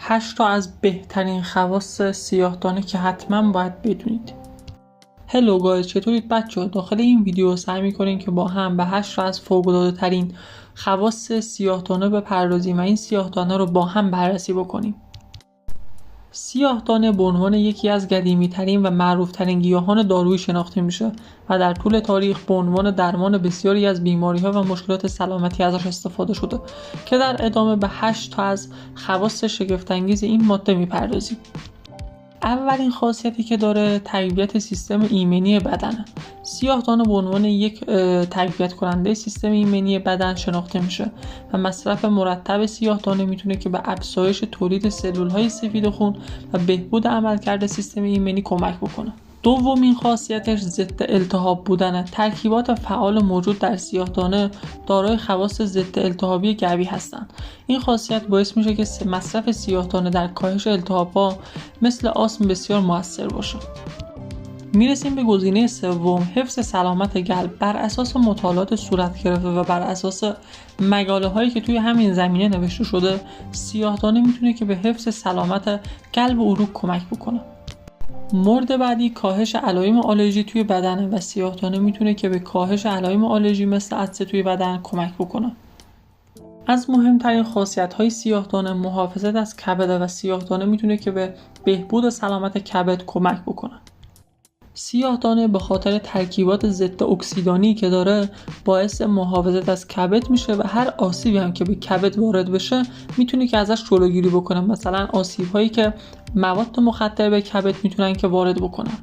8 تا از بهترین خواص سیاه‌دانه که حتما باید بدونید. هلو گایز، چطورید بچه‌ها؟ داخل این ویدیو سعی می‌کنیم که با هم به 8 تا از فوق‌العاده‌ترین خواص سیاه‌دانه بپردازیم و این سیاه‌دانه رو با هم بررسی بکنیم. سیاه‌دانه به عنوان یکی از قدیمی‌ترین و معروف‌ترین گیاهان دارویی شناخته میشه و در طول تاریخ به عنوان درمان بسیاری از بیماری‌ها و مشکلات سلامتی ازش استفاده شده که در ادامه به 8 تا از خواص شگفت‌انگیز این ماده می‌پردازیم. اولین خاصیتی که داره تقویت سیستم ایمنی بدنه. سیاه‌دانه به عنوان یک تقویت کننده سیستم ایمنی بدن شناخته میشه و مصرف مرتب سیاه‌دانه میتونه که به افزایش تولید سلول‌های سفید خون و بهبود عملکرد سیستم ایمنی کمک بکنه. دومین خاصیتش ضد التهاب بودنه. ترکیبات فعال موجود در سیاه‌دانه دارای خواص ضد التهابی قوی هستند. این خاصیت باعث میشه که مصرف سیاه‌دانه در کاهش التهاب‌ها مثل آسم بسیار موثر باشه. میرسیم به گزینه سوم، حفظ سلامت قلب. بر اساس مطالعات صورت گرفته و بر اساس مقاله هایی که توی همین زمینه نوشته شده، سیاه‌دانه میتونه که به حفظ سلامت قلب و عروق کمک بکنه. مورد بعدی کاهش علائم آلرژی توی بدن و سیاه‌دانه میتونه که به کاهش علائم آلرژی مثل عطسه توی بدن کمک بکنه. از مهمترین خاصیت‌های سیاه‌دانه محافظت از کبد و سیاه‌دانه میتونه که به بهبود سلامت کبد کمک بکنه. سیاه‌دانه به خاطر ترکیبات ضد اکسیدانی که داره باعث محافظت از کبد میشه و هر آسیبی هم که به کبد وارد بشه میتونه که ازش جلوگیری بکنه. مثلا آسیب‌هایی که مواد مخدر به کبد میتونن که وارد بکنن.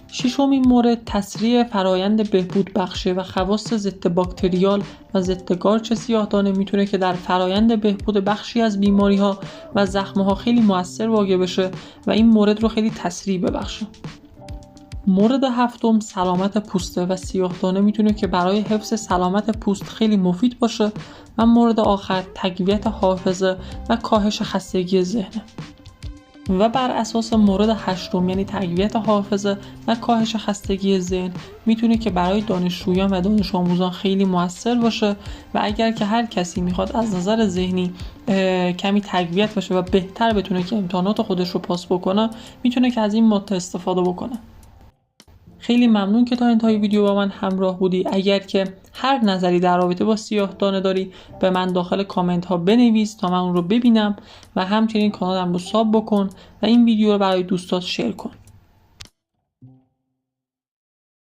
ششمین مورد تسریع فرایند بهبود بخشه و خواص ضد باکتریال و ضد قارچ سیاه‌دانه میتونه که در فرایند بهبود بخشی از بیماری‌ها و زخم‌ها خیلی مؤثر واقع بشه و این مورد رو خیلی تسریع ببخشه. مورد هفتم سلامت پوسته و سیاه‌دانه میتونه که برای حفظ سلامت پوست خیلی مفید باشه و مورد آخر تقویت حافظه و کاهش خستگی ذهن. و بر اساس مورد هشتم یعنی تقویت حافظه و کاهش خستگی ذهن میتونه که برای دانشجویان و دانش آموزان خیلی موثر باشه و اگر که هر کسی میخواد از نظر ذهنی کمی تقویت بشه و بهتر بتونه که امتحانات خودش رو پاس بکنه میتونه که از این ماده استفاده بکنه. خیلی ممنون که تا انتهای ویدیو با من همراه بودی. اگر که هر نظری در رابطه با سیاه‌دانه داری به من داخل کامنت ها بنویس تا من اون رو ببینم و همچنین کانالم رو ساب بکن و این ویدیو رو برای دوستات شیر کن.